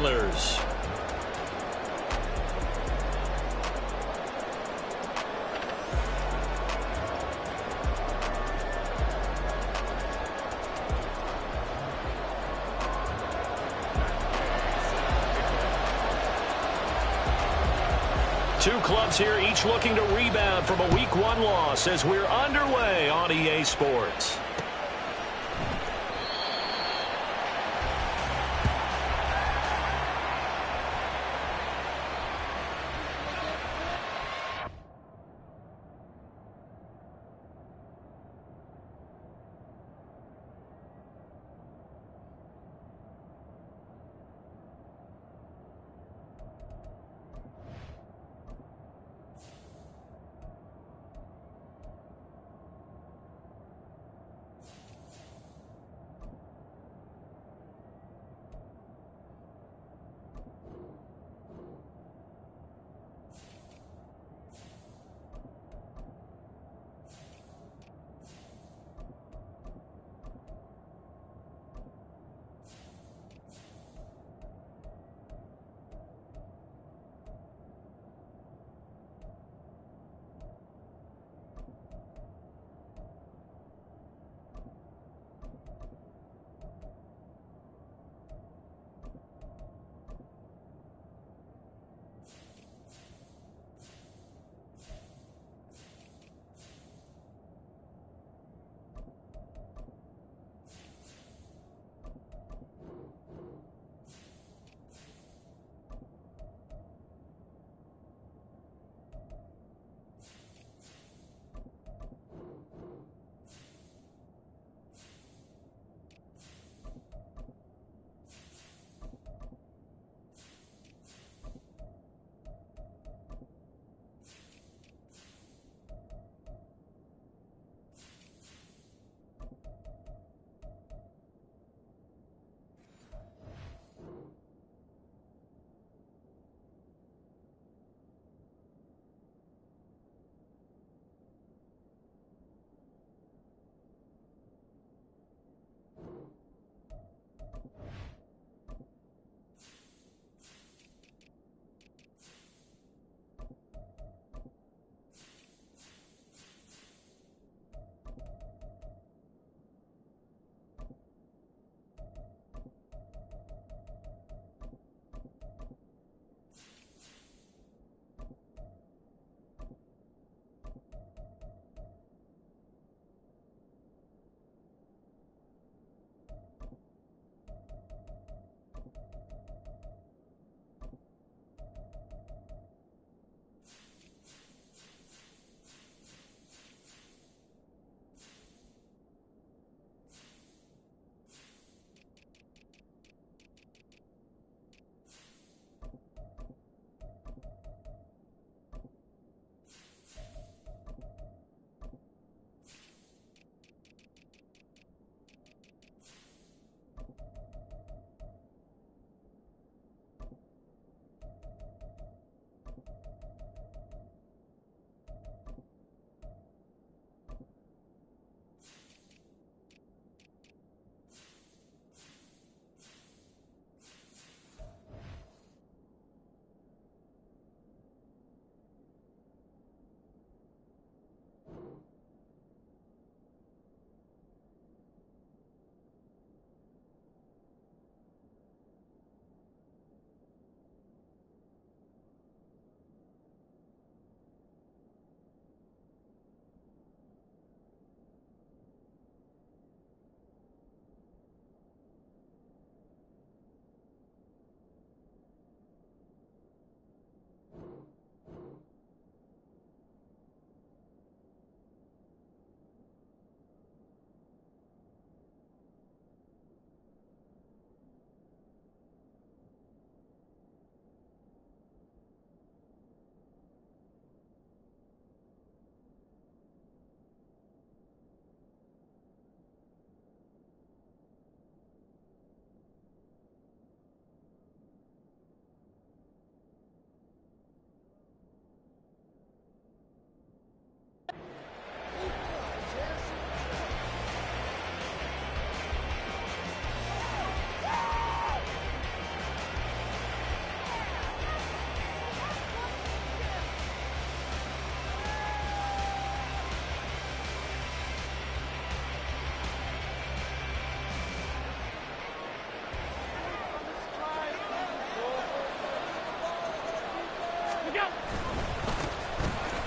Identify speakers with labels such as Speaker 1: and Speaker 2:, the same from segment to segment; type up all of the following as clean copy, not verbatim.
Speaker 1: Oilers. Two clubs here, each looking to rebound from a Week 1 loss as we're underway on EA Sports.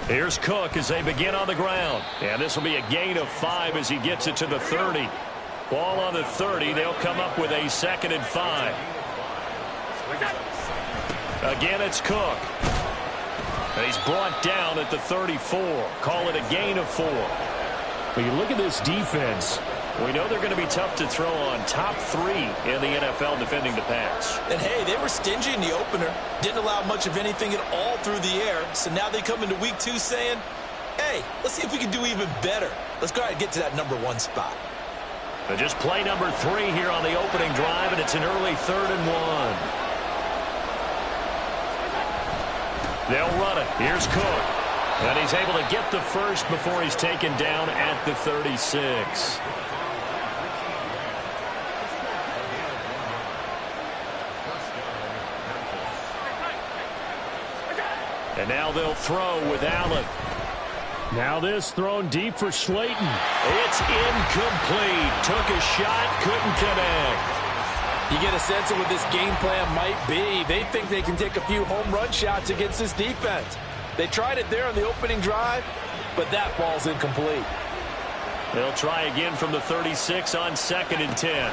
Speaker 1: Here's Cook as they begin on the ground. And this will be a gain of 5 as he gets it to the 30. Ball on the 30. They'll come up with a 2nd and 5. Again, it's Cook. And he's brought down at the 34. Call it a gain of 4.
Speaker 2: When you look at this defense,
Speaker 1: we know they're going to be tough to throw on. Top 3 in the NFL defending the pass.
Speaker 3: And, hey, they were stingy in the opener. Didn't allow much of anything at all through the air. So now they come into week 2 saying, hey, let's see if we can do even better. Let's go ahead and get to that number 1 spot.
Speaker 1: But just play number 3 here on the opening drive, and it's an early 3rd and 1. They'll run it. Here's Cook. And he's able to get the first before he's taken down at the 36. And now they'll throw with Allen.
Speaker 2: Now this thrown deep for Slayton.
Speaker 1: It's incomplete. Took a shot, couldn't connect.
Speaker 4: You get a sense of what this game plan might be. They think they can take a few home run shots against this defense. They tried it there on the opening drive, but that ball's incomplete.
Speaker 1: They'll try again from the 36 on 2nd and 10.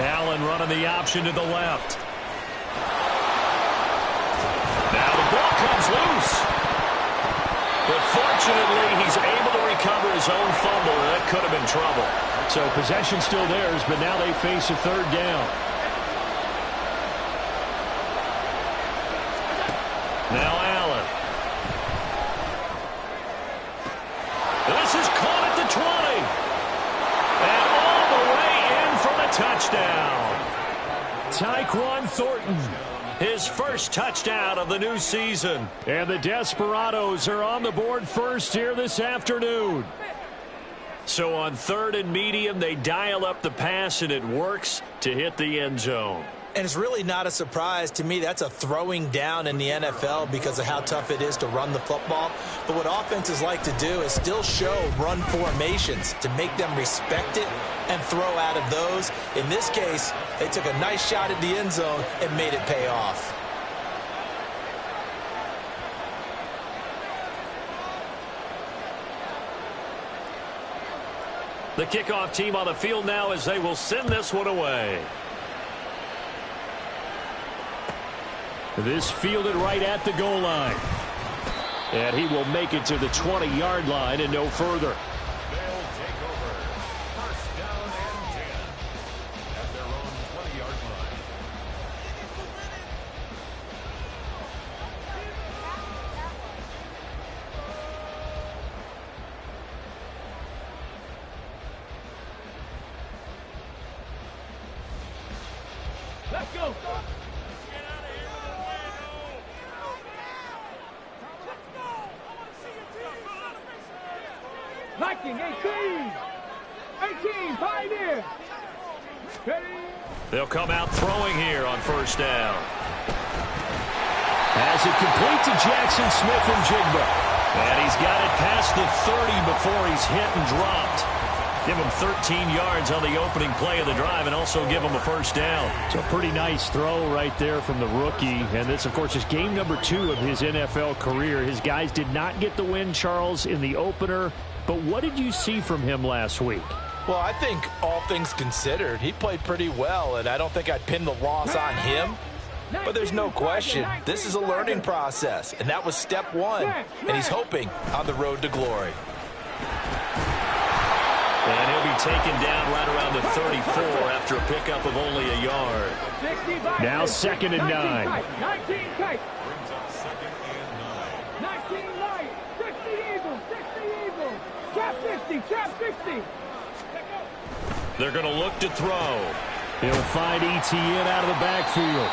Speaker 1: Allen running the option to the left. Now the ball comes loose. But fortunately, he's able to recover his own fumble, and that could have been trouble.
Speaker 2: So possession still theirs, but now they face a 3rd down.
Speaker 1: Now Allen. This is caught at the 20. And all the way in for the touchdown.
Speaker 2: Tyquan Thornton.
Speaker 1: His first touchdown of the new season.
Speaker 2: And the Desperados are on the board first here this afternoon.
Speaker 1: So on 3rd and medium, they dial up the pass, and it works to hit the end zone.
Speaker 3: And it's really not a surprise to me. That's a throwing down in the NFL because of how tough it is to run the football. But what offenses like to do is still show run formations to make them respect it and throw out of those. In this case, they took a nice shot at the end zone and made it pay off.
Speaker 1: The kickoff team on the field now as they will send this one away.
Speaker 2: This fielded right at the goal line. And he will make it to the 20-yard line and no further.
Speaker 5: They'll take over. First down and 10 at their own 20-yard line.
Speaker 6: Let's go. 19, 18, Pioneer.
Speaker 1: They'll come out throwing here on first down.
Speaker 2: As it complete to Jackson Smith and Jigba.
Speaker 1: And he's got it past the 30 before he's hit and dropped. Give him 13 yards on the opening play of the drive and also give him a first down.
Speaker 2: It's a pretty nice throw right there from the rookie. And this, of course, is game number 2 of his NFL career. His guys did not get the win, Charles, in the opener. But what did you see from him last week?
Speaker 4: Well, I think all things considered, he played pretty well, and I don't think I'd pin the loss on him. But there's no question, this is a learning process, and that was step 1. And he's hoping on the road to glory.
Speaker 1: And he'll be taken down right around the 34 after a pickup of only a yard.
Speaker 2: Now 2nd and 9.
Speaker 6: 19 tight.
Speaker 5: Brings up 2nd and 9.
Speaker 6: 19 light. 60 Eagles. 60 Eagles. Trap 50. Trap 60.
Speaker 1: They're going to look to throw.
Speaker 2: He'll find ETN out of the backfield.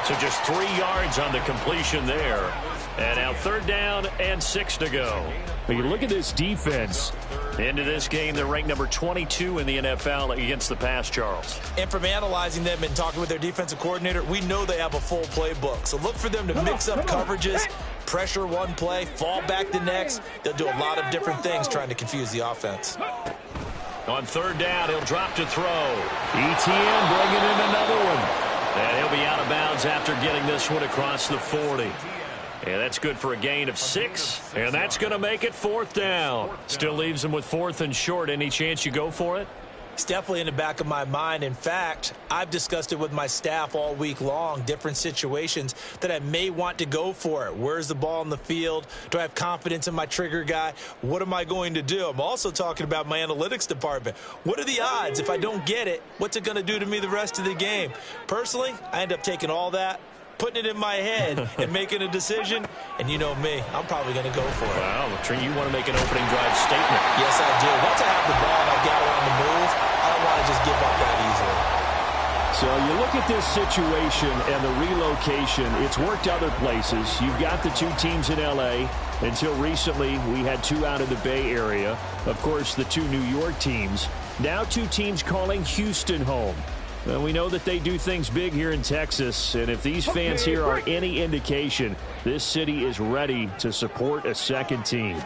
Speaker 1: So just 3 yards on the completion there. And now 3rd down and 6 to go.
Speaker 2: But you look at this defense.
Speaker 1: Into this game, they're ranked number 22 in the NFL against the pass, Charles.
Speaker 3: And from analyzing them and talking with their defensive coordinator, we know they have a full playbook. So look for them to mix up coverages, pressure one play, fall back the next. They'll do a lot of different things trying to confuse the offense.
Speaker 1: On 3rd down, he'll drop to throw.
Speaker 2: ETN bringing in another one.
Speaker 1: And he'll be out of bounds yards after getting this one across the 40. And that's good for a gain of 6. And that's going to make it 4th down. Still leaves them with 4th and short. Any chance you go for it?
Speaker 3: It's definitely in the back of my mind. In fact, I've discussed it with my staff all week long, different situations that I may want to go for it. Where's the ball in the field? Do I have confidence in my trigger guy? What am I going to do? I'm also talking about my analytics department. What are the odds? If I don't get it, what's it going to do to me the rest of the game? Personally, I end up taking all that, putting it in my head and making a decision, and you know me, I'm probably going to go for it.
Speaker 1: Wow, Trent, you want to make an opening drive statement.
Speaker 3: Yes, I do. Once I have the ball and I've got it on the move, I don't want to just give up that easily.
Speaker 2: So you look at this situation and the relocation. It's worked other places. You've got the 2 teams in L.A. Until recently, we had 2 out of the Bay Area. Of course, the 2 New York teams. Now 2 teams calling Houston home. Well, we know that they do things big here in Texas, and if these fans here are any indication, this city is ready to support a second team.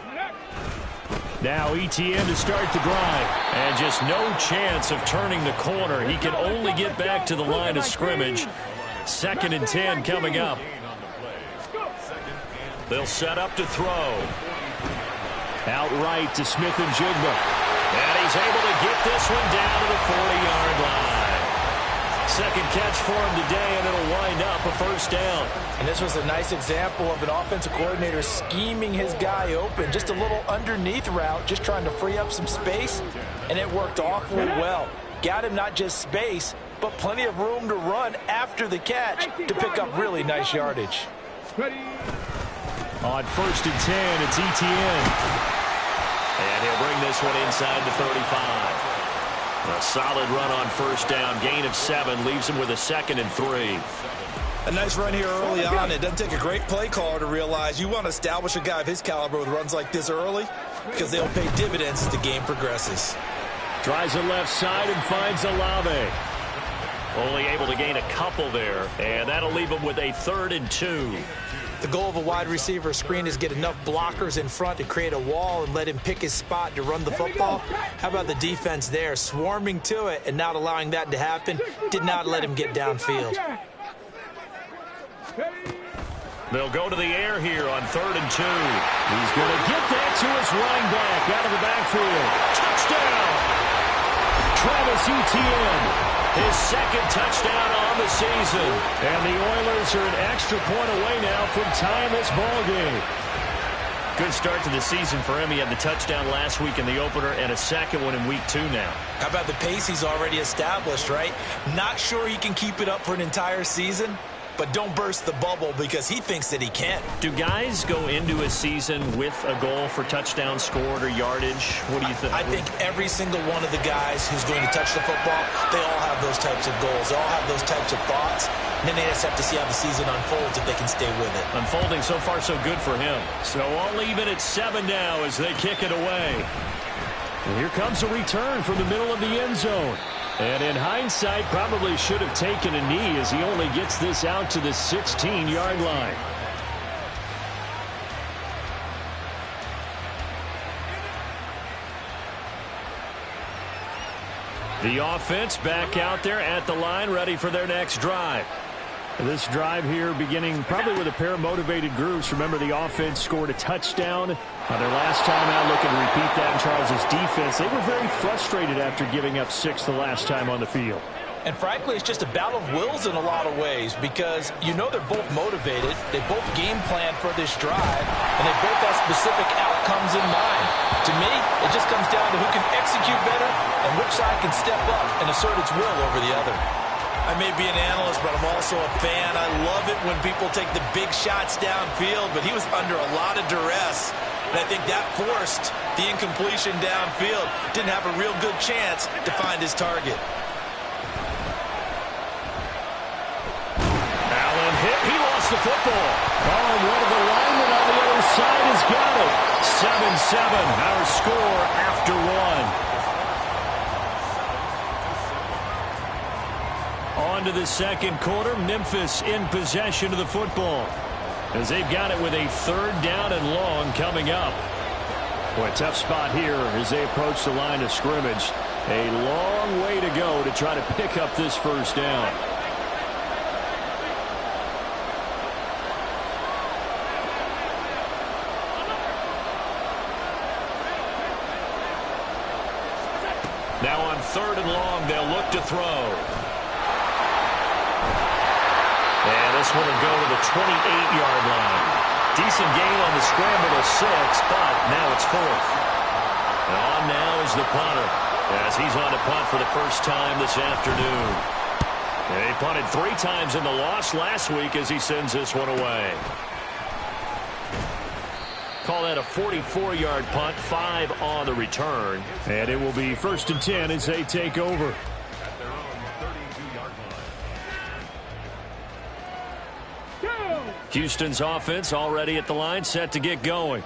Speaker 2: Now ETN to start the drive.
Speaker 1: And just no chance of turning the corner. He can only get back to the line of scrimmage. 2nd and 10 coming up. They'll set up to throw.
Speaker 2: Outright to Smith and Jigba.
Speaker 1: And he's able to get this one down to the 40-yard line. Second catch for him today, and it'll wind up a 1st down.
Speaker 4: And this was a nice example of an offensive coordinator scheming his guy open. Just a little underneath route, just trying to free up some space, and it worked awfully well. Got him not just space, but plenty of room to run after the catch to pick up really nice yardage.
Speaker 2: On 1st and 10, it's ETN.
Speaker 1: And he'll bring this one inside the 35. A solid run on 1st down. Gain of 7 leaves him with a 2nd and 3.
Speaker 3: A nice run here early on. It doesn't take a great play caller to realize you want to establish a guy of his caliber with runs like this early because they'll pay dividends as the game progresses.
Speaker 2: Tries the left side and finds Olave.
Speaker 1: Only able to gain a couple there, and that'll leave him with a 3rd and 2.
Speaker 3: The goal of a wide receiver screen is get enough blockers in front to create a wall and let him pick his spot to run the football. How about the defense there, swarming to it and not allowing that to happen? Did not let him get downfield.
Speaker 1: They'll go to the air here on 3rd and 2.
Speaker 2: He's going to get that to his running back out of the backfield.
Speaker 1: Touchdown!
Speaker 2: Travis Etienne.
Speaker 1: His 2nd touchdown on the season.
Speaker 2: And the Oilers are an extra point away now from tying this ball game.
Speaker 1: Good start to the season for him. He had the touchdown last week in the opener and a 2nd one in week 2 now.
Speaker 3: How about the pace he's already established, right? Not sure he can keep it up for an entire season, but don't burst the bubble because he thinks that he can.
Speaker 1: Do guys go into a season with a goal for touchdown scored or yardage? What do you think?
Speaker 3: I think every single one of the guys who's going to touch the football, they all have those types of goals. They all have those types of thoughts. And then they just have to see how the season unfolds if they can stay with it.
Speaker 1: Unfolding so far so good for him. So all even at 7 now as they kick it away.
Speaker 2: And here comes a return from the middle of the end zone. And in hindsight, probably should have taken a knee as he only gets this out to the 16-yard line. The offense back out there at the line, ready for their next drive. This drive here beginning probably with a pair of motivated groups. Remember, the offense scored a touchdown. Their last time out, looking to repeat that in Charles' defense. They were very frustrated after giving up 6 the last time on the field.
Speaker 4: And frankly, it's just a battle of wills in a lot of ways because you know they're both motivated. They both game plan for this drive, and they both have specific outcomes in mind. To me, it just comes down to who can execute better and which side can step up and assert its will over the other.
Speaker 3: I may be an analyst, but I'm also a fan. I love it when people take the big shots downfield, but he was under a lot of duress. And I think that forced the incompletion downfield. Didn't have a real good chance to find his target.
Speaker 2: Allen hit. He lost the football. Oh, one of the linemen on the other side has got it. 7-7, our score after 1. On to the second quarter. Memphis in possession of the football as they've got it with a 3rd down and long coming up. Boy, a tough spot here as they approach the line of scrimmage. A long way to go to try to pick up this 1st down.
Speaker 1: 3rd and long. They'll look to throw. And this one will go to the 28-yard line. Decent gain on the scramble to 6, but now it's 4th. And on now is the punter, as he's on to punt for the first time this afternoon. And he punted 3 times in the loss last week as he sends this one away. Call that a 44-yard punt, 5 on the return.
Speaker 2: And it will be 1st and 10 as they take over.
Speaker 5: At their own 32-yard line.
Speaker 1: Houston's offense already at the line, set to get going.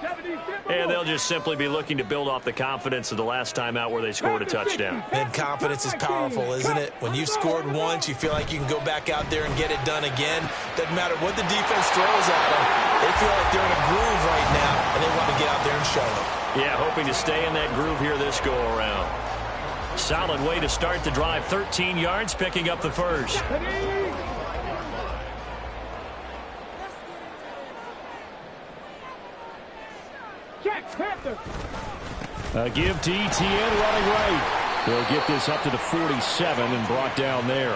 Speaker 1: And they'll just simply be looking to build off the confidence of the last time out where they scored a touchdown.
Speaker 3: And confidence is powerful, isn't it? When you've scored once, you feel like you can go back out there and get it done again. Doesn't matter what the defense throws at them. They feel like they're in a groove right now, and they want to get out there and show it.
Speaker 1: Yeah, hoping to stay in that groove here this go-around. Solid way to start the drive. 13 yards, picking up the first.
Speaker 2: A give to ETN running right. They'll get this up to the 47 and brought down there.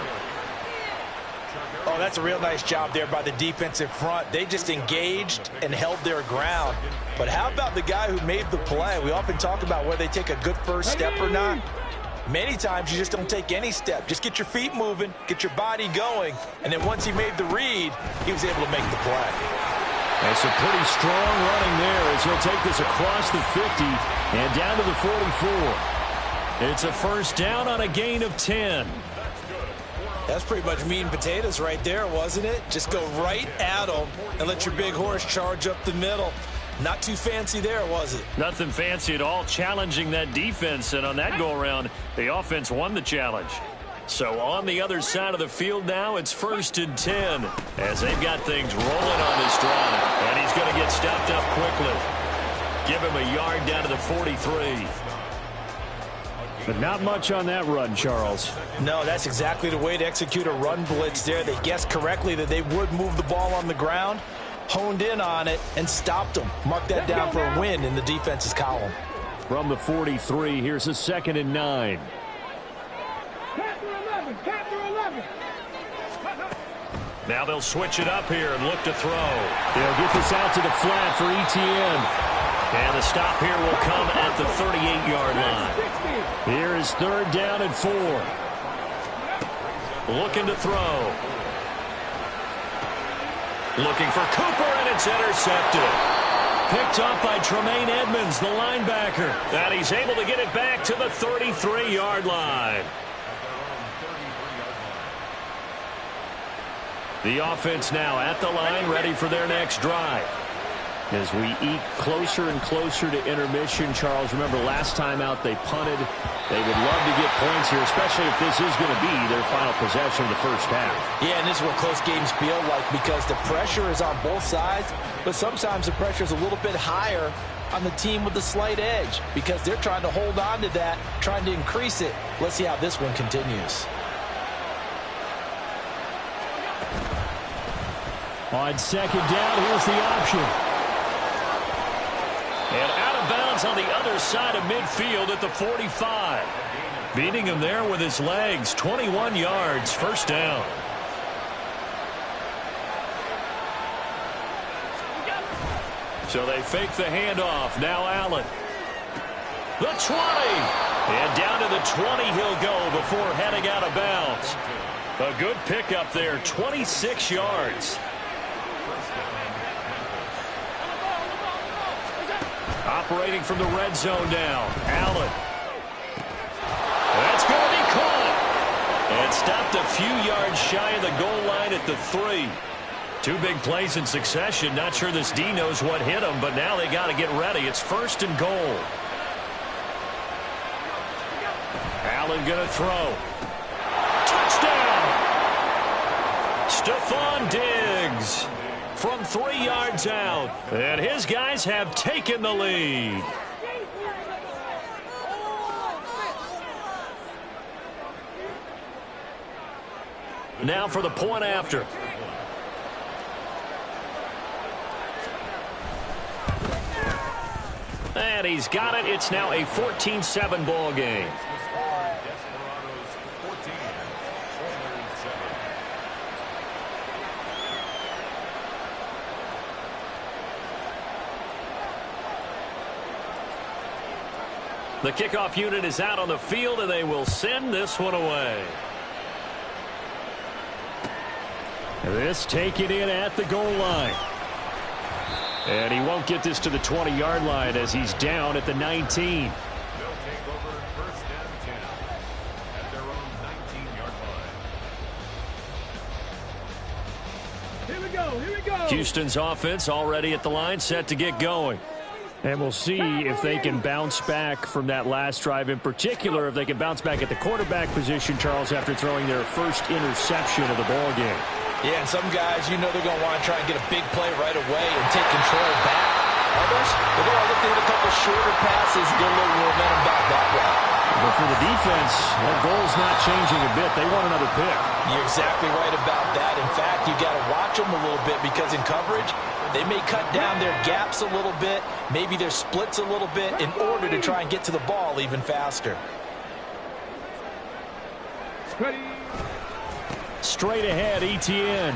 Speaker 3: Oh, that's a real nice job there by the defensive front. They just engaged and held their ground. But how about the guy who made the play? We often talk about whether they take a good first step or not. Many times you just don't take any step. Just get your feet moving, get your body going, and then once he made the read, he was able to make the play.
Speaker 2: That's a pretty strong running there as he'll take this across the 50 and down to the 44.
Speaker 1: It's a first down on a gain of 10.
Speaker 3: That's pretty much meat and potatoes right there, wasn't it? Just go right at them and let your big horse charge up the middle. Not too fancy there, was it?
Speaker 1: Nothing fancy at all, challenging that defense, and on that go-around, the offense won the challenge. So on the other side of the field now, it's 1st and 10 as they've got things rolling on this drive. And he's going to get stopped up quickly. Give him a yard down to the 43.
Speaker 2: But not much on that run, Charles.
Speaker 3: No, that's exactly the way to execute a run blitz there. They guessed correctly that they would move the ball on the ground, honed in on it, and stopped them. Mark that down for a win in the defense's column.
Speaker 2: From the 43, here's a 2nd and 9.
Speaker 1: Now they'll switch it up here and look to throw.
Speaker 2: They'll get this out to the flat for ETN.
Speaker 1: And the stop here will come at the 38-yard line.
Speaker 2: Here is 3rd down and 4.
Speaker 1: Looking to throw. Looking for Cooper, and it's intercepted. Picked up by Tremaine Edmonds, the linebacker. And he's able to get it back to the 33-yard line. The offense now at the line, ready for their next drive.
Speaker 2: As we eke closer and closer to intermission, Charles, remember last time out they punted. They would love to get points here, especially if this is going to be their final possession of the first half.
Speaker 3: Yeah, and this is what close games feel like because the pressure is on both sides, but sometimes the pressure is a little bit higher on the team with the slight edge because they're trying to hold on to that, trying to increase it. Let's see how this one continues.
Speaker 2: On 2nd down, here's the option.
Speaker 1: And out of bounds on the other side of midfield at the 45. Beating him there with his legs. 21 yards, 1st down. So they fake the handoff. Now Allen. The 20. And down to the 20 he'll go before heading out of bounds. A good pickup there. 26 yards. Operating from the red zone now. Allen. That's going to be caught. And stopped a few yards shy of the goal line at the 3. 2 big plays in succession. Not sure this D knows what hit him, but now they got to get ready. It's 1st and goal. Allen going to throw. Touchdown! Stephon Diggs from 3 yards out. And his guys have taken the lead. Now for the point after. And he's got it. It's now a 14-7 ball game. The kickoff unit is out on the field, and they will send this one away.
Speaker 2: This taken in at the goal line. And he won't get this to the 20-yard line as he's down at the 19.
Speaker 5: They'll take over first and 10 at their own 19-yard line.
Speaker 6: Here we go, here we go.
Speaker 2: Houston's offense already at the line, set to get going. And we'll see if they can bounce back from that last drive, in particular if they can bounce back at the quarterback position, Charles, after throwing their first interception of the ball game.
Speaker 4: Yeah, and some guys, you know they're going to want to try and get a big play right away and take control back. Others, they're going to look to hit a couple shorter passes, get a little momentum back that way.
Speaker 2: But for the defense, their goal's not changing a bit. They want another pick.
Speaker 4: You're exactly right about that. In fact, you got to watch them a little bit because in coverage, they may cut down their gaps a little bit, maybe their splits a little bit in order to try and get to the ball even faster.
Speaker 6: Ready.
Speaker 2: Straight ahead, ETN.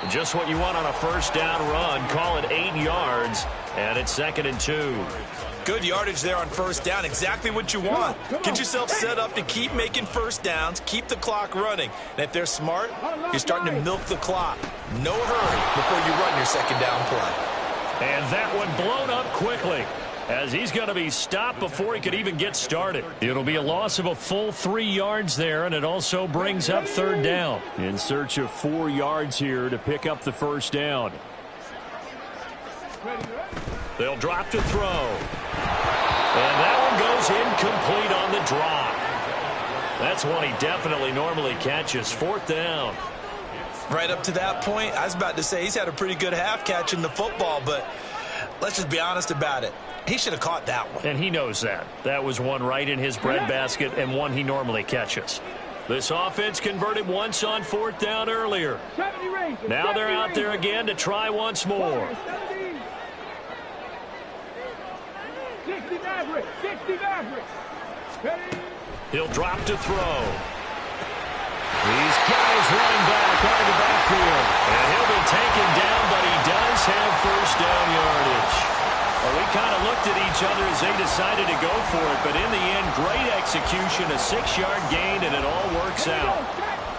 Speaker 1: Just what you want on a first down run. Call it 8 yards, and it's 2nd and 2.
Speaker 3: Good yardage there on first down. Exactly what you want. Get yourself set up to keep making first downs, keep the clock running. And if they're smart, you're starting to milk the clock. No hurry before you run your second down play.
Speaker 1: And that one blown up quickly, as he's going to be stopped before he could even get started.
Speaker 2: It'll be a loss of a full 3 yards there, and it also brings up 3rd down. In search of 4 yards here to pick up the first down.
Speaker 1: They'll drop to throw. And that one goes incomplete on the drop. That's one he definitely normally catches. 4th down.
Speaker 3: Right up to that point, I was about to say he's had a pretty good half catching the football, but let's just be honest about it. He should have caught that one.
Speaker 1: And he knows that. That was one right in his breadbasket and one he normally catches. This offense converted once on 4th down earlier. Now they're out there again to try once more.
Speaker 6: 60 Maverick, 60 Maverick. Ready.
Speaker 1: He'll drop to throw.
Speaker 2: These guys running back out of the backfield.
Speaker 1: And he'll be taken down, but he does have first down yardage. Well, we kind of looked at each other as they decided to go for it, but in the end, great execution, a 6-yard gain, and it all works out.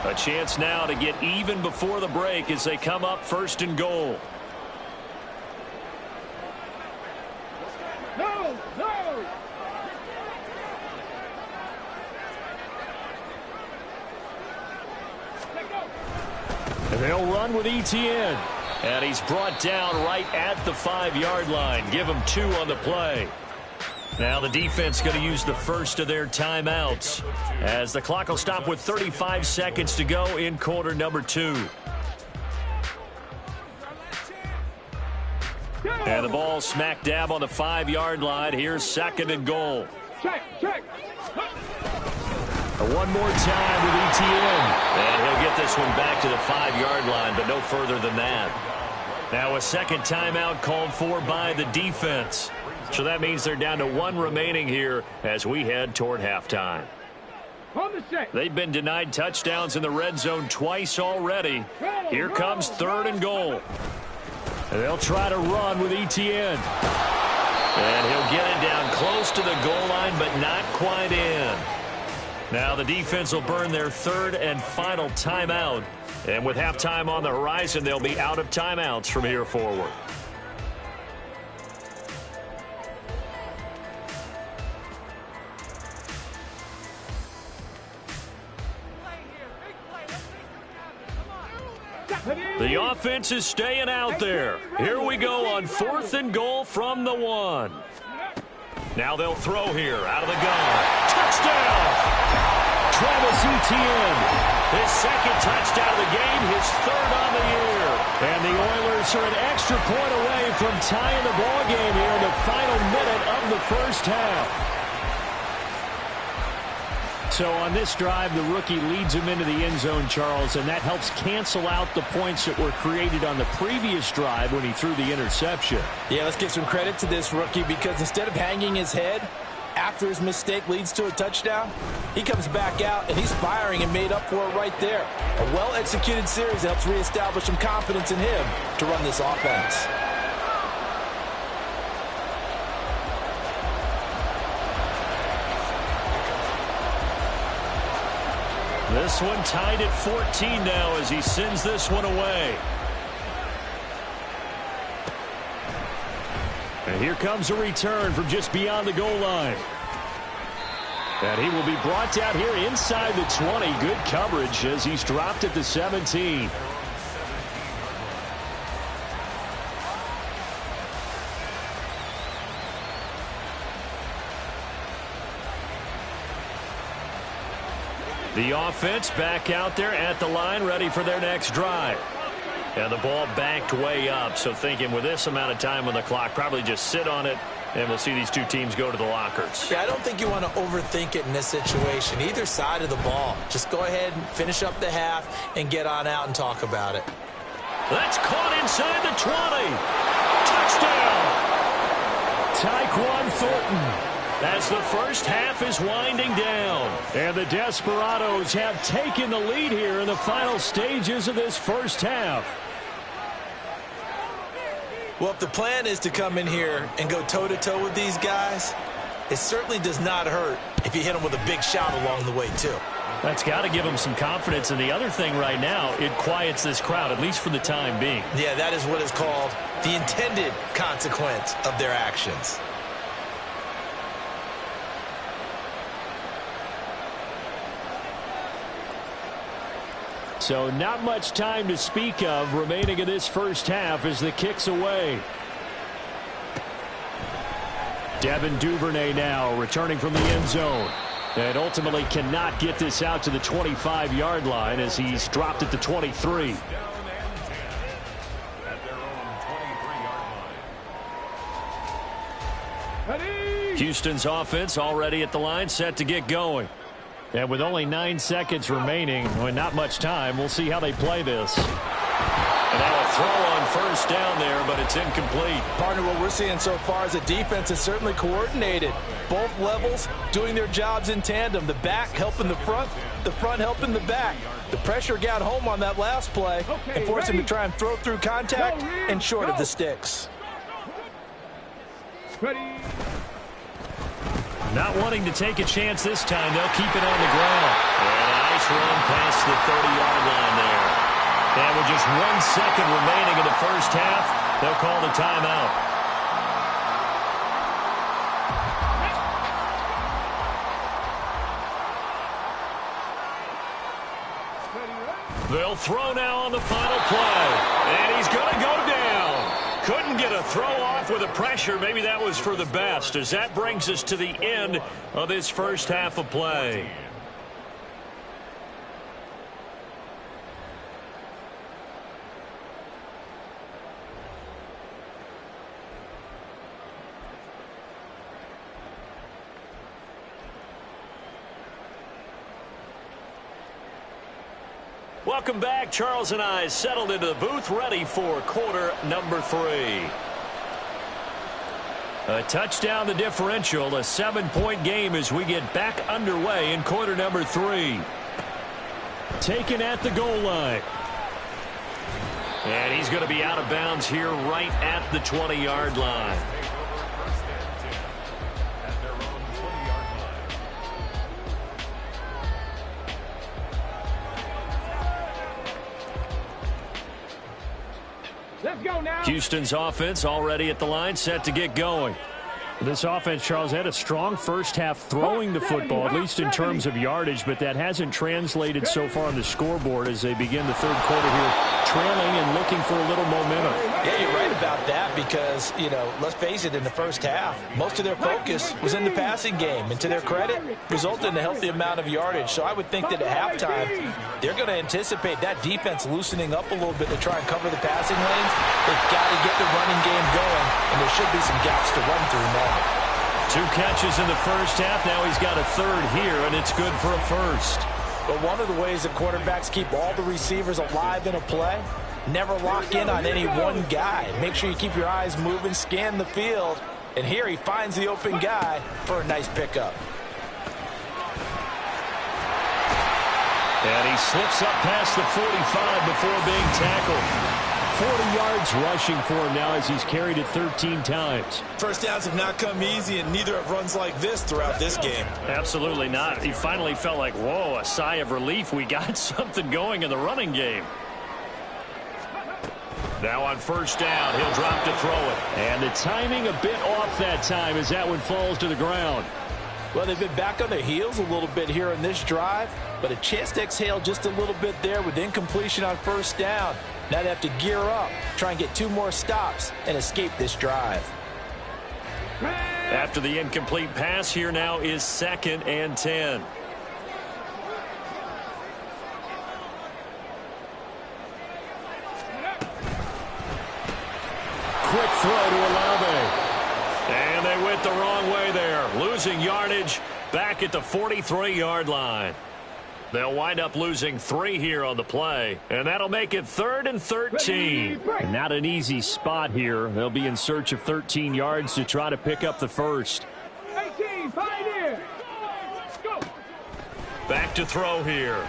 Speaker 1: A chance now to get even before the break as they come up 1st and goal.
Speaker 6: No, no.
Speaker 2: And they'll run with ETN.
Speaker 1: And he's brought down right at the 5-yard line. Give him 2 on the play. Now the defense going to use the first of their timeouts as the clock will stop with 35 seconds to go in quarter number 2. And the ball smack dab on the 5-yard line. Here's 2nd and goal.
Speaker 6: Check, check.
Speaker 2: One more time with ETN.
Speaker 1: And he'll get this one back to the 5-yard line, but no further than that. Now a second timeout called for by the defense. So that means they're down to 1 remaining here as we head toward halftime.
Speaker 6: On the set.
Speaker 1: They've been denied touchdowns in the red zone twice already. Here comes 3rd and goal.
Speaker 2: And they'll try to run with ETN.
Speaker 1: And he'll get it down close to the goal line, but not quite in. Now the defense will burn their 3rd and final timeout. And with halftime on the horizon, they'll be out of timeouts from here forward. The offense is staying out there. Here we go on 4th and goal from the 1. Now they'll throw here out of the gun. Touchdown!
Speaker 2: Travis Etienne.
Speaker 1: His 2nd touchdown of the game, his 3rd on the year.
Speaker 2: And the Oilers are an extra point away from tying the ball game here in the final minute of the first half. So on this drive, the rookie leads him into the end zone, Charles, and that helps cancel out the points that were created on the previous drive when he threw the interception.
Speaker 4: Yeah, let's give some credit to this rookie because instead of hanging his head after his mistake leads to a touchdown, he comes back out and he's firing and made up for it right there. A well-executed series helps reestablish some confidence in him to run this offense.
Speaker 2: This one tied at 14 now as he sends this one away. And here comes a return from just beyond the goal line. And he will be brought down here inside the 20. Good coverage as he's dropped at the 17. The offense back out there at the line, ready for their next drive. And the ball backed way up, so thinking with this amount of time on the clock, probably just sit on it, and we'll see these two teams go to the lockers.
Speaker 3: Yeah, I don't think you want to overthink it in this situation. Either side of the ball. Just go ahead and finish up the half and get on out and talk about it.
Speaker 2: That's caught inside the 20. Touchdown! Tyquan Thornton. As the first half is winding down. And the Desperados have taken the lead here in the final stages of this first half.
Speaker 3: Well, if the plan is to come in here and go toe-to-toe with these guys, it certainly does not hurt if you hit them with a big shout along the way, too.
Speaker 2: That's got to give them some confidence. And the other thing right now, it quiets this crowd, at least for the time being.
Speaker 3: Yeah, that is what is called the intended consequence of their actions.
Speaker 2: So not much time to speak of remaining in this first half as the kick's away. Devin Duvernay now returning from the end zone. And ultimately cannot get this out to the 25-yard line as he's dropped at the 23. Houston's offense already at the line, set to get going. And with only 9 seconds remaining, with not much time, we'll see how they play this. And now a throw on first down there, but it's incomplete.
Speaker 4: Partner, what we're seeing so far is the defense is certainly coordinated. Both levels doing their jobs in tandem. The back helping the front helping the back. The pressure got home on that last play and forced him to try and throw through contact and short of the sticks.
Speaker 6: Ready.
Speaker 2: Not wanting to take a chance this time. They'll keep it on the ground. And a nice run past the 30-yard line there. And with just 1 second remaining in the first half, they'll call the timeout. They'll throw now on the final play. And he's going to go down. Couldn't get a throw off with the pressure. Maybe that was for the best, as that brings us to the end of this first half of play. Welcome back. Charles and I settled into the booth, ready for quarter number 3. A touchdown the differential, a 7-point game as we get back underway in quarter number 3. Taken at the goal line. And he's going to be out of bounds here right at the 20-yard line.
Speaker 6: Let's go now.
Speaker 2: Houston's offense already at the line, set to get going. This offense, Charles, had a strong first half throwing the football, at least in terms of yardage, but that hasn't translated so far on the scoreboard as they begin the third quarter here, trailing and looking for a little momentum.
Speaker 4: Yeah, you're right about that because, let's face it, in the first half, most of their focus was in the passing game. And to their credit, resulted in a healthy amount of yardage. So I would think that at halftime, they're going to anticipate that defense loosening up a little bit to try and cover the passing lanes. They've got to get the running game going, and there should be some gaps to run through now.
Speaker 2: 2 catches in the first half. Now he's got a third here, and it's good for a first.
Speaker 4: But one of the ways that quarterbacks keep all the receivers alive in a play, never lock in on any one guy. Make sure you keep your eyes moving, scan the field. And here he finds the open guy for a nice pickup.
Speaker 2: And he slips up past the 45 before being tackled. 40 yards rushing for him now as he's carried it 13 times.
Speaker 3: First downs have not come easy, and neither have runs like this throughout this game.
Speaker 1: Absolutely not. He finally felt like, whoa, a sigh of relief. We got something going in the running game. Now on first down, he'll drop to throw it.
Speaker 2: And the timing a bit off that time as that one falls to the ground.
Speaker 4: Well, they've been back on their heels a little bit here in this drive, but a chance to exhale just a little bit there with incompletion on first down. Now they have to gear up, try and get 2 more stops, and escape this drive.
Speaker 1: After the incomplete pass, here now is 2nd and 10.
Speaker 2: Quick throw to Olave.
Speaker 1: And they went the wrong way there, losing yardage back at the 43-yard line. They'll wind up losing 3 here on the play, and that'll make it 3rd and 13.
Speaker 2: And not an easy spot here. They'll be in search of 13 yards to try to pick up the first.
Speaker 6: 18, Pioneer. Go.
Speaker 1: Back to throw here.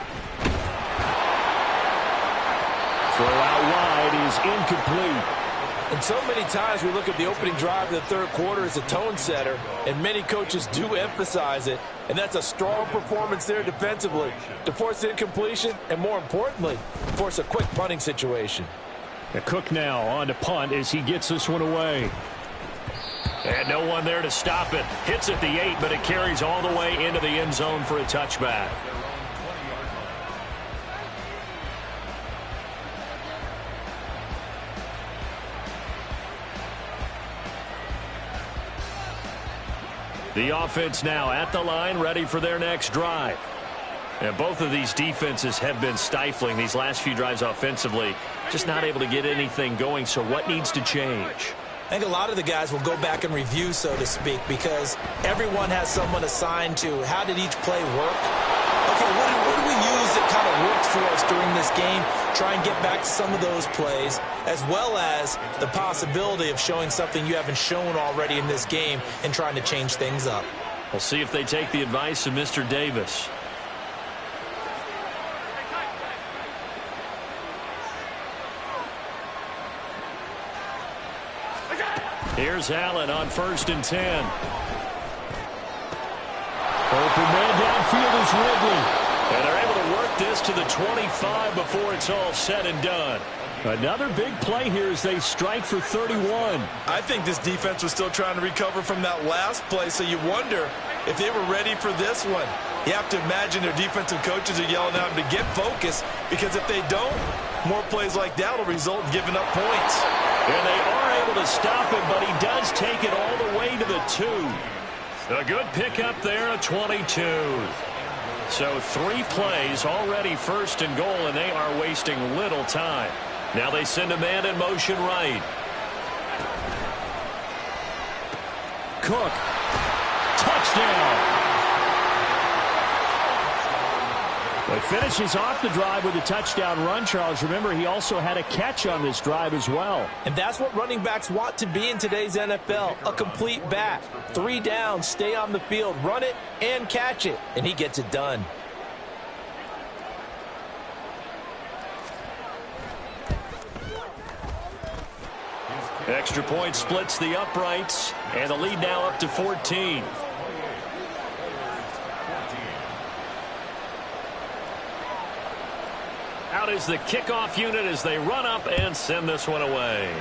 Speaker 2: Throw out wide is incomplete.
Speaker 4: And so many times we look at the opening drive of the third quarter as a tone setter, and many coaches do emphasize it, and that's a strong performance there defensively to force incompletion and, more importantly, force a quick punting situation.
Speaker 2: Cook now on to punt as he gets this one away.
Speaker 1: And no one there to stop it. Hits at the 8, but it carries all the way into the end zone for a touchback. The offense now at the line, ready for their next drive. And both of these defenses have been stifling these last few drives offensively. Just not able to get anything going, so what needs to change?
Speaker 3: I think a lot of the guys will go back and review, so to speak, because everyone has someone assigned to how did each play work. Okay, what do we use that kind of worked for us during this game? Try and get back to some of those plays, as well as the possibility of showing something you haven't shown already in this game and trying to change things up.
Speaker 1: We'll see if they take the advice of Mr. Davis. Here's Allen on 1st and 10.
Speaker 2: Open man downfield is Ridley.
Speaker 1: And they're able to work this to the 25 before it's all said and done.
Speaker 2: Another big play here as they strike for 31.
Speaker 3: I think this defense was still trying to recover from that last play, so you wonder if they were ready for this one. You have to imagine their defensive coaches are yelling at them to get focused, because if they don't, more plays like that will result in giving up points.
Speaker 1: And they are able to stop him, but he does take it all the way to the 2. A good pickup there, a 22. So 3 plays already 1st and goal, and they are wasting little time. Now they send a man in motion right.
Speaker 2: Cook. Touchdown. But finishes off the drive with a touchdown run, Charles. Remember, he also had a catch on this drive as well.
Speaker 4: And that's what running backs want to be in today's NFL, a complete back. 3 downs, stay on the field, run it, and catch it. And he gets it done.
Speaker 1: Extra point splits the uprights, and the lead now up to 14. Out is the kickoff unit as they run up and send this one away.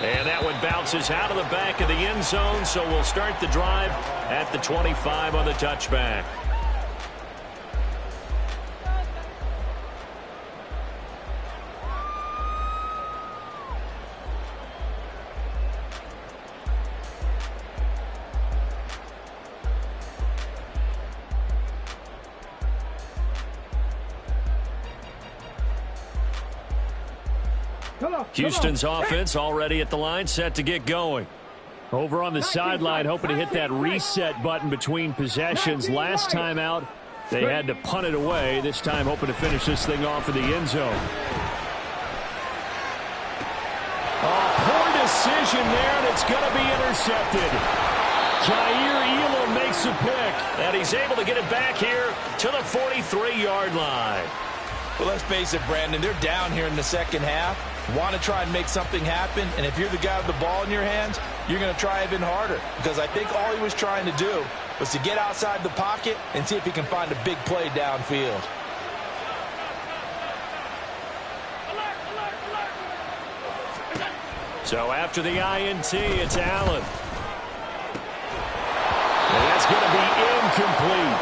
Speaker 1: And that one bounces out of the back of the end zone, so we'll start the drive at the 25 on the touchback. Houston's offense already at the line, set to get going.
Speaker 2: Over on the sideline, hoping to hit that reset button between possessions. Last time out, they had to punt it away. This time, hoping to finish this thing off in the end zone. Poor decision there, and it's going to be intercepted. Yall makes a pick.
Speaker 1: And he's able to get it back here to the 43-yard line.
Speaker 4: Well, let's face it, Brandon, they're down here in the second half. Want to try and make something happen, and if you're the guy with the ball in your hands, you're going to try even harder, because I think all he was trying to do was to get outside the pocket and see if he can find a big play downfield.
Speaker 2: So after the INT, it's Allen. And that's going to be incomplete.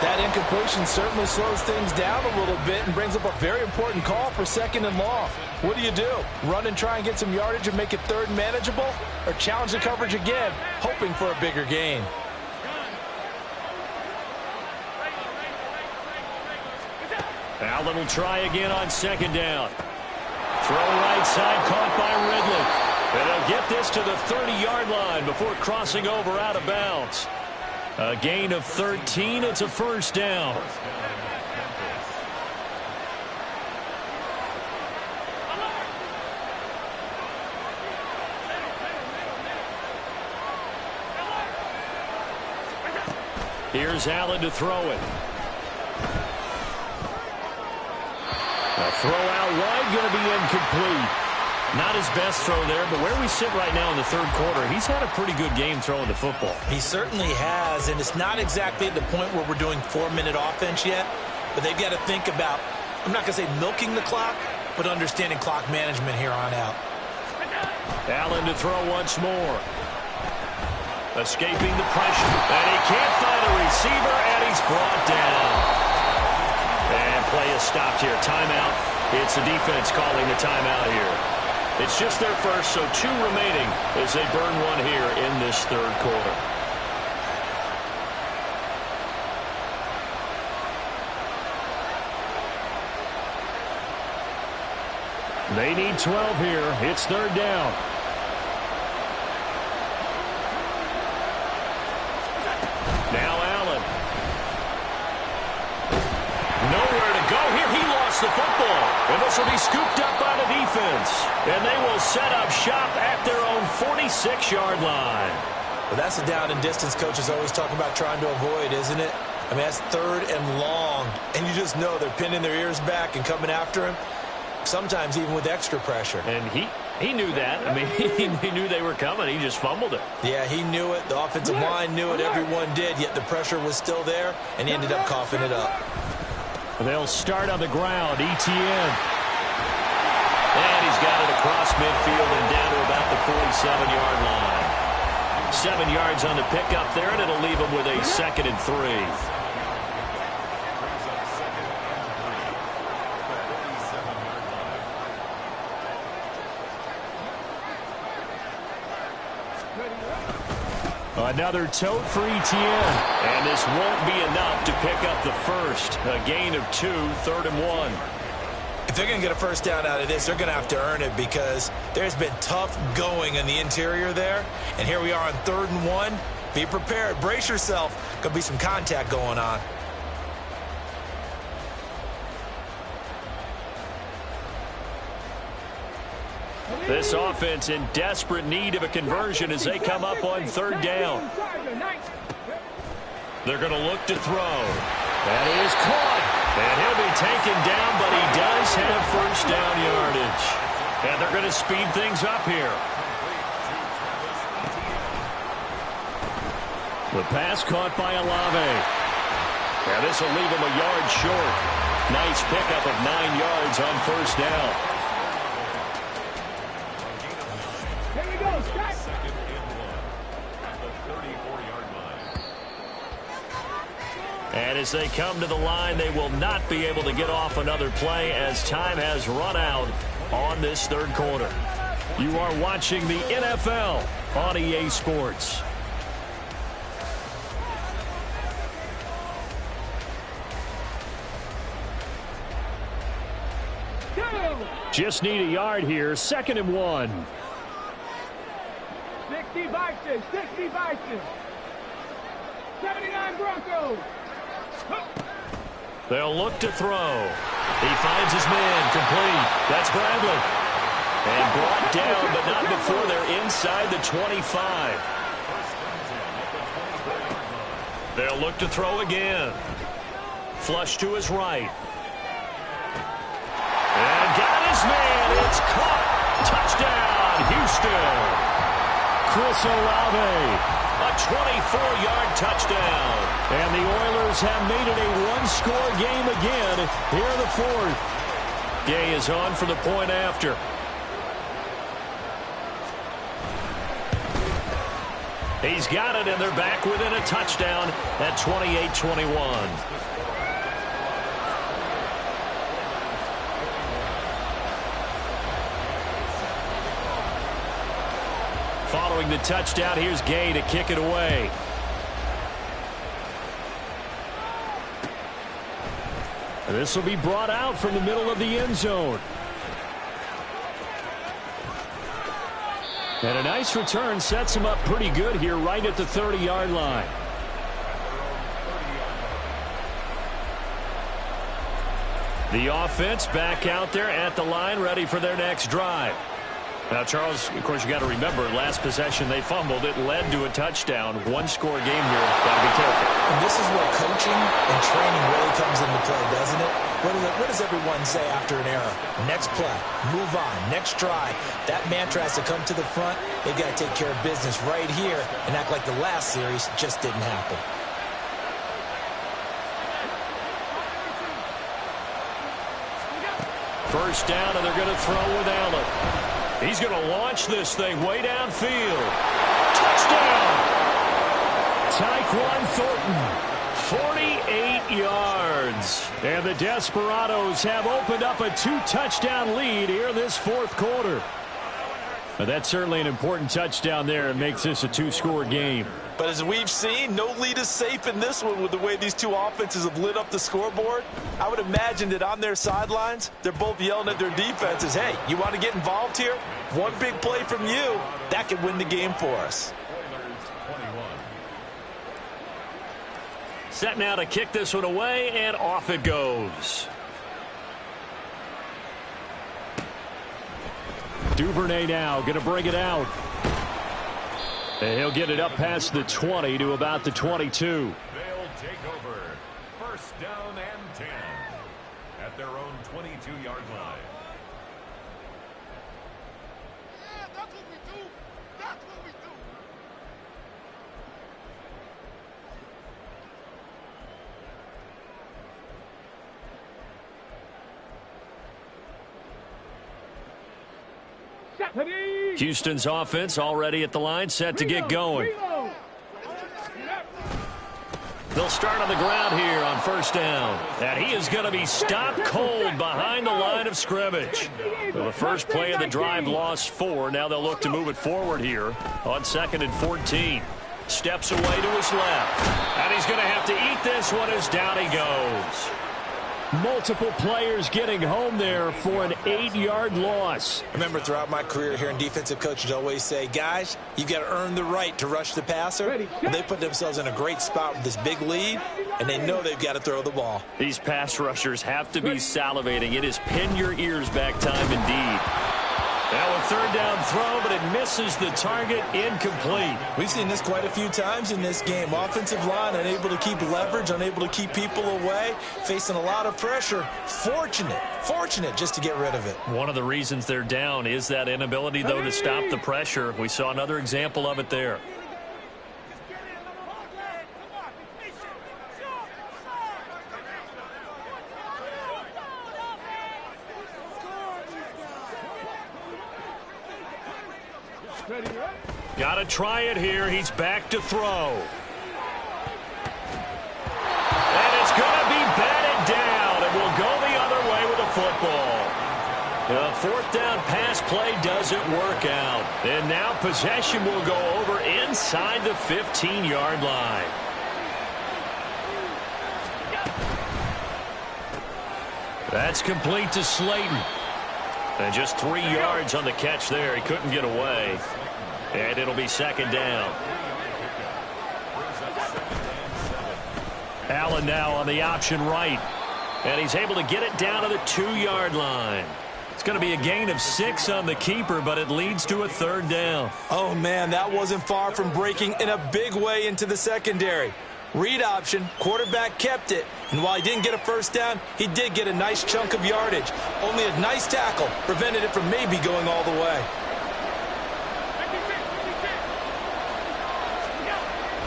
Speaker 4: That incompletion certainly slows things down a little bit and brings up a very important call for 2nd and long. What do? Run and try and get some yardage and make it 3rd and manageable? Or challenge the coverage again, hoping for a bigger gain?
Speaker 2: Allen will try again on 2nd down. Throw right side, caught by Ridley. And they'll get this to the 30-yard line before crossing over out of bounds. A gain of 13. It's a 1st down. Here's Allen to throw it. A throw out wide, going to be incomplete. Not his best throw there, but where we sit right now in the 3rd quarter, he's had a pretty good game throwing the football.
Speaker 3: He certainly has, and it's not exactly at the point where we're doing 4-minute offense yet, but they've got to think about, I'm not going to say milking the clock, but understanding clock management here on out.
Speaker 2: Allen to throw once more. Escaping the pressure, and he can't find a receiver, and he's brought down. And play is stopped here. Timeout. It's the defense calling the timeout here. It's just their first, so 2 remaining as they burn one here in this 3rd quarter. They need 12 here. It's 3rd down. Now Allen. Nowhere to go here. He lost the football. And this will be scooped up by the defense. And they will set up shop at their own 46-yard line.
Speaker 3: Well, that's the down and distance coaches always talking about trying to avoid, isn't it? I mean, that's 3rd and long. And you just know they're pinning their ears back and coming after him, sometimes even with extra pressure.
Speaker 2: And he knew that. I mean, he knew they were coming. He just fumbled it.
Speaker 3: Yeah, he knew it. The offensive line knew it. Everyone did, yet the pressure was still there, and he ended up coughing it up.
Speaker 2: They'll start on the ground. Etienne. And he's got it across midfield and down to about the 47-yard line. 7 yards on the pickup there, and it'll leave him with a 2nd and 3. Another tote for Etienne. And this won't be enough to pick up the first. A gain of 2, 3rd and 1.
Speaker 3: If they're going to get a first down out of this, they're going to have to earn it because there's been tough going in the interior there. And here we are on 3rd and 1. Be prepared. Brace yourself. Could be some contact going on.
Speaker 2: This offense in desperate need of a conversion as they come up on 3rd down. They're going to look to throw. That is caught. And he'll be taken down, but he does have 1st down yardage. And they're going to speed things up here. The pass caught by Olave. And this will leave him a yard short. Nice pickup of 9 yards on 1st down. And as they come to the line, they will not be able to get off another play as time has run out on this 3rd quarter. You are watching the NFL on EA Sports. Just need a yard here. 2nd and 1.
Speaker 6: 60 Vikings, 60 Vikings. 79 Broncos.
Speaker 2: They'll look to throw. He finds his man complete. That's Bradley. And brought down, but not before they're inside the 25. They'll look to throw again. Flush to his right. his man. It's caught. Touchdown, Houston. Chris Olave. A 24-yard touchdown. And the Oilers have made it a one-score game again here in the fourth. Gay is on for the point after. He's got it, and they're back within a touchdown at 28-21. Following the touchdown, here's Gay to kick it away. This will be brought out from the middle of the end zone. And a nice return sets him up pretty good here right at the 30-yard line. The offense back out there at the line, ready for their next drive. Now, Charles, of course, you got to remember, last possession they fumbled. It led to a touchdown. One-score game here. Got to be careful.
Speaker 3: And this is where coaching and training really comes into play, doesn't it? What does everyone say after an error? Next play, move on, next drive. That mantra has to come to the front. They've got to take care of business right here and act like the last series just didn't happen.
Speaker 2: First down, and they're going to throw with Allen. He's going to launch this thing way downfield. Touchdown! Tyquan Thornton. 48 yards. And the Desperados have opened up a 2-touchdown lead here in this fourth quarter. Now, that's certainly an important touchdown there. It makes this a 2-score game.
Speaker 4: But as we've seen, no lead is safe in this one with the way these two offenses have lit up the scoreboard. I would imagine that on their sidelines, they're both yelling at their defenses, hey, you want to get involved here? One big play from you, that could win the game for us.
Speaker 2: Set now to kick this one away, and off it goes. Duvernay now going to bring it out. And he'll get it up past the 20 to about the 22.
Speaker 5: They'll take over. First down and 10 at their own 22-yard line.
Speaker 6: Yeah, that's what we do. That's what we do.
Speaker 2: Houston's offense already at the line, set to get going. They'll start on the ground here on first down. And he is going to be stopped cold behind the line of scrimmage. Well, the first play of the drive lost 4. Now they'll look to move it forward here on 2nd and 14. Steps away to his left. And he's going to have to eat this one as down he goes. Multiple players getting home there for an 8-yard loss.
Speaker 3: I remember throughout my career hearing defensive coaches always say, guys, you've got to earn the right to rush the passer. And they put themselves in a great spot with this big lead, and they know they've got to throw the ball.
Speaker 2: These pass rushers have to be salivating. It is pin your ears back time indeed. Now a third down throw, but it misses the target, incomplete.
Speaker 3: We've seen this quite a few times in this game. Offensive line unable to keep leverage, unable to keep people away, facing a lot of pressure. Fortunate just to get rid of it.
Speaker 2: One of the reasons they're down is that inability, though, to stop the pressure. We saw another example of it there. Got to try it here. He's back to throw. And it's going to be batted down. It will go the other way with the football. The fourth down pass play doesn't work out. And now possession will go over inside the 15-yard line. That's complete to Slayton. And just 3 yards on the catch there. He couldn't get away. And it'll be second down. Allen now on the option right. And he's able to get it down to the 2-yard line. It's going to be a gain of 6 on the keeper, but it leads to a third down.
Speaker 4: Oh, man, that wasn't far from breaking in a big way into the secondary.
Speaker 3: Read option, quarterback kept it, and while he didn't get a first down, he did get a nice chunk of yardage. Only a nice tackle prevented it from maybe going all the way.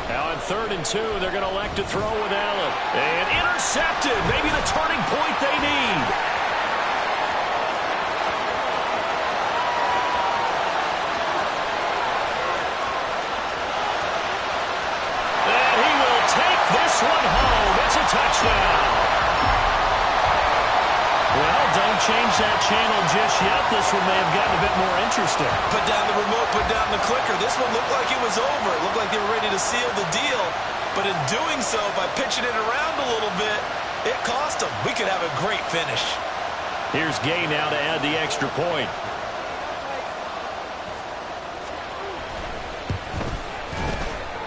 Speaker 2: Now on 3rd and 2, they're going to elect to throw with Allen. And intercepted, maybe the turning point they need. This one home. It's a touchdown. Well, don't change that channel just yet. This one may have gotten a bit more interesting.
Speaker 3: Put down the remote, put down the clicker. This one looked like it was over. It looked like they were ready to seal the deal. But in doing so, by pitching it around a little bit, it cost them. We could have a great finish.
Speaker 2: Here's Gay now to add the extra point.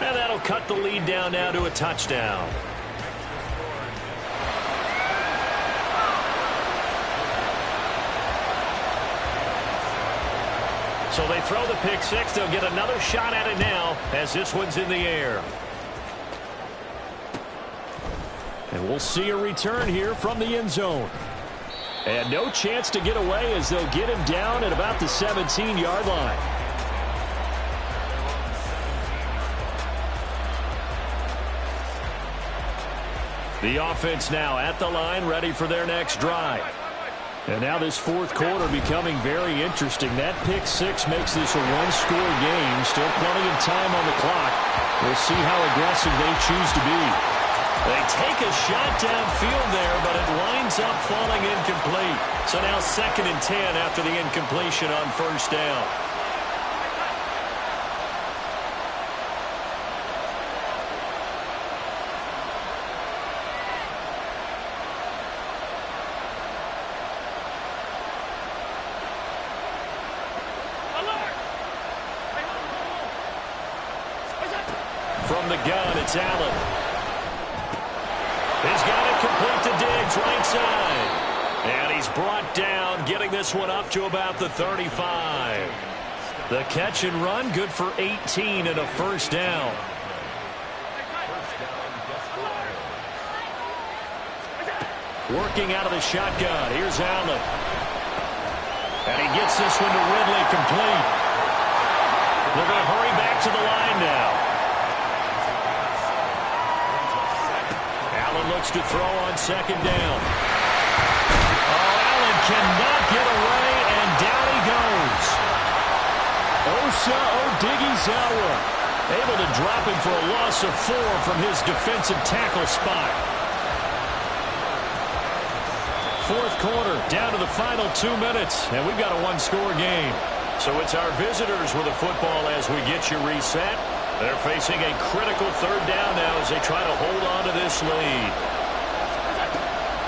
Speaker 2: And that'll cut the lead down now to a touchdown. So they throw the pick six. They'll get another shot at it now as this one's in the air. And we'll see a return here from the end zone. And no chance to get away as they'll get him down at about the 17-yard line. The offense now at the line, ready for their next drive. And now this fourth quarter becoming very interesting. That pick six makes this a one-score game. Still plenty of time on the clock. We'll see how aggressive they choose to be. They take a shot downfield there, but it winds up falling incomplete. So now 2nd and 10 after the incompletion on first down. From the gun, it's Allen. He's got it complete to Diggs, right side. And he's brought down, getting this one up to about the 35. The catch and run, good for 18 and a first down. Working out of the shotgun, here's Allen. And he gets this one to Ridley complete. They're going to hurry back to the line now. Looks to throw on 2nd down. Oh, Allen cannot get away, and down he goes. Osa Odighizuwa able to drop him for a loss of 4 from his defensive tackle spot. Fourth quarter, down to the final 2 minutes, and we've got a one-score game. So it's our visitors with the football as we get you reset. They're facing a critical 3rd down now as they try to hold on to this lead.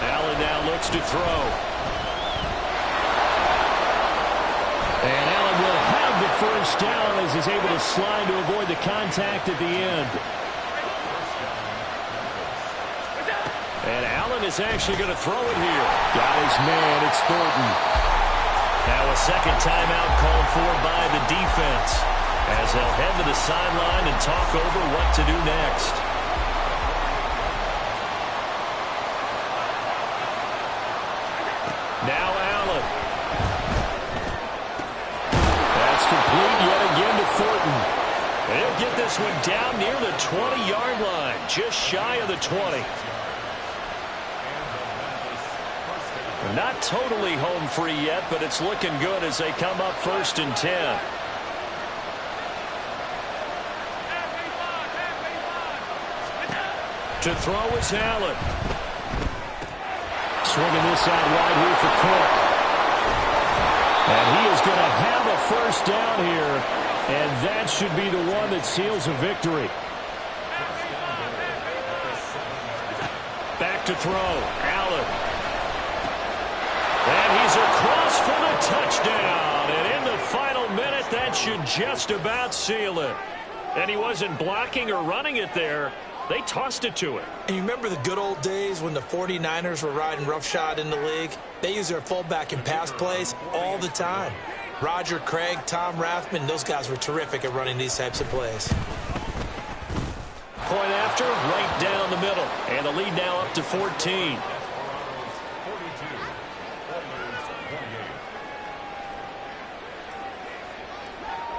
Speaker 2: Allen now looks to throw. And Allen will have the first down as he's able to slide to avoid the contact at the end. And Allen is actually going to throw it here. Got his man, it's Thornton. Now a second timeout called for by the defense, as they'll head to the sideline and talk over what to do next. Now Allen. That's complete yet again to Thornton. They'll get this one down near the 20-yard line, just shy of the 20. Not totally home free yet, but it's looking good as they come up 1st and 10. To throw is Allen. Swinging this out wide here for Cook. And he is going to have a first down here, and that should be the one that seals a victory. Back to throw, Allen. And he's across for the touchdown. And in the final minute, that should just about seal it. And he wasn't blocking or running it there. They tossed it to him.
Speaker 3: And you remember the good old days when the 49ers were riding roughshod in the league? They use their fullback in pass plays all the time. Roger Craig, Tom Rathman, those guys were terrific at running these types of plays.
Speaker 2: point after, right down the middle. And the lead now up to 14.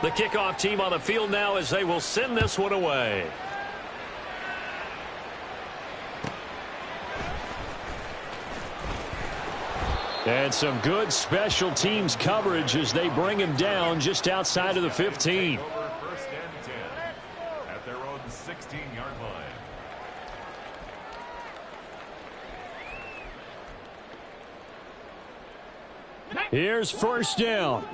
Speaker 2: The kickoff team on the field now as they will send this one away. And some good special teams coverage as they bring him down just outside of the 15.
Speaker 5: First and 10 at their own 16-yard line.
Speaker 2: Here's first down.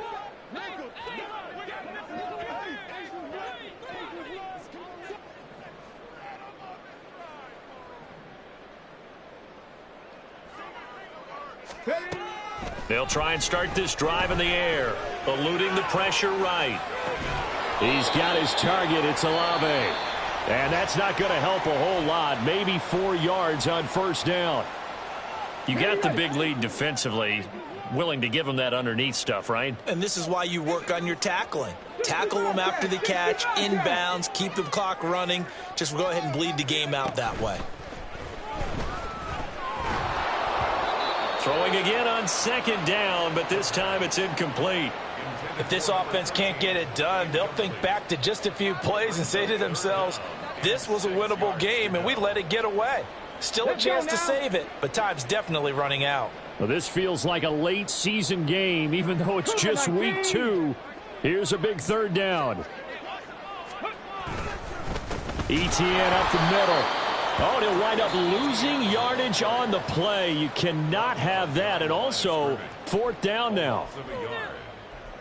Speaker 2: They'll try and start this drive in the air, eluding the pressure right. He's got his target. It's Olave. And that's not going to help a whole lot. Maybe 4 yards on first down. You got the big lead defensively. Willing to give them that underneath stuff, right?
Speaker 3: And this is why you work on your tackling. Tackle them after the catch, inbounds, keep the clock running. Just go ahead and bleed the game out that way.
Speaker 2: Throwing again on second down, but this time it's incomplete.
Speaker 4: If this offense can't get it done, they'll think back to just a few plays and say to themselves, this was a winnable game and we let it get away. Still a chance to save it, but time's definitely running out.
Speaker 2: Well, this feels like a late season game, even though it's just week 2. Here's a big third down. ETN up the middle. Oh, and he'll wind up losing yardage on the play. You cannot have that. And also, fourth down now.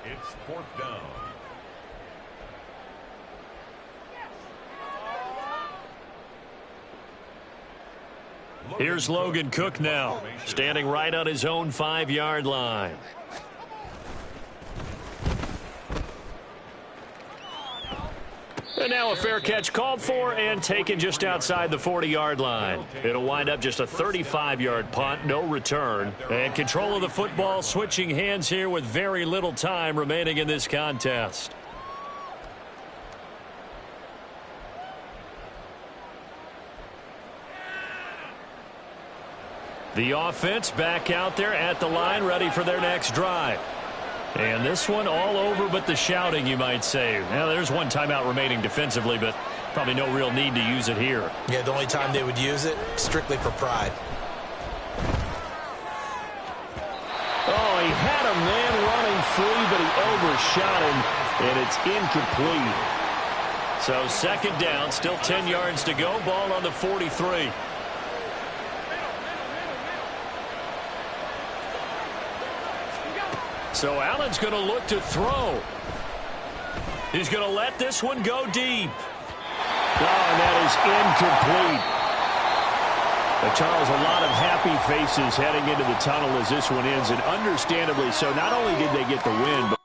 Speaker 5: It's fourth down.
Speaker 2: Here's Logan Cook now, standing right on his own 5-yard line. And now a fair catch called for and taken just outside the 40-yard line. It'll wind up just a 35-yard punt, no return. And control of the football switching hands here with very little time remaining in this contest. The offense back out there at the line, ready for their next drive. And this one all over but the shouting, you might say. Now, there's one timeout remaining defensively, but probably no real need to use it here.
Speaker 3: Yeah, the only time they would use it, strictly for pride.
Speaker 2: Oh, he had a man running free, but he overshot him, and it's incomplete. So second down, still 10 yards to go, ball on the 43. So Allen's going to look to throw. He's going to let this one go deep. Oh, and that is incomplete. But Charles, a lot of happy faces heading into the tunnel as this one ends, and understandably so. Not only did they get the win, but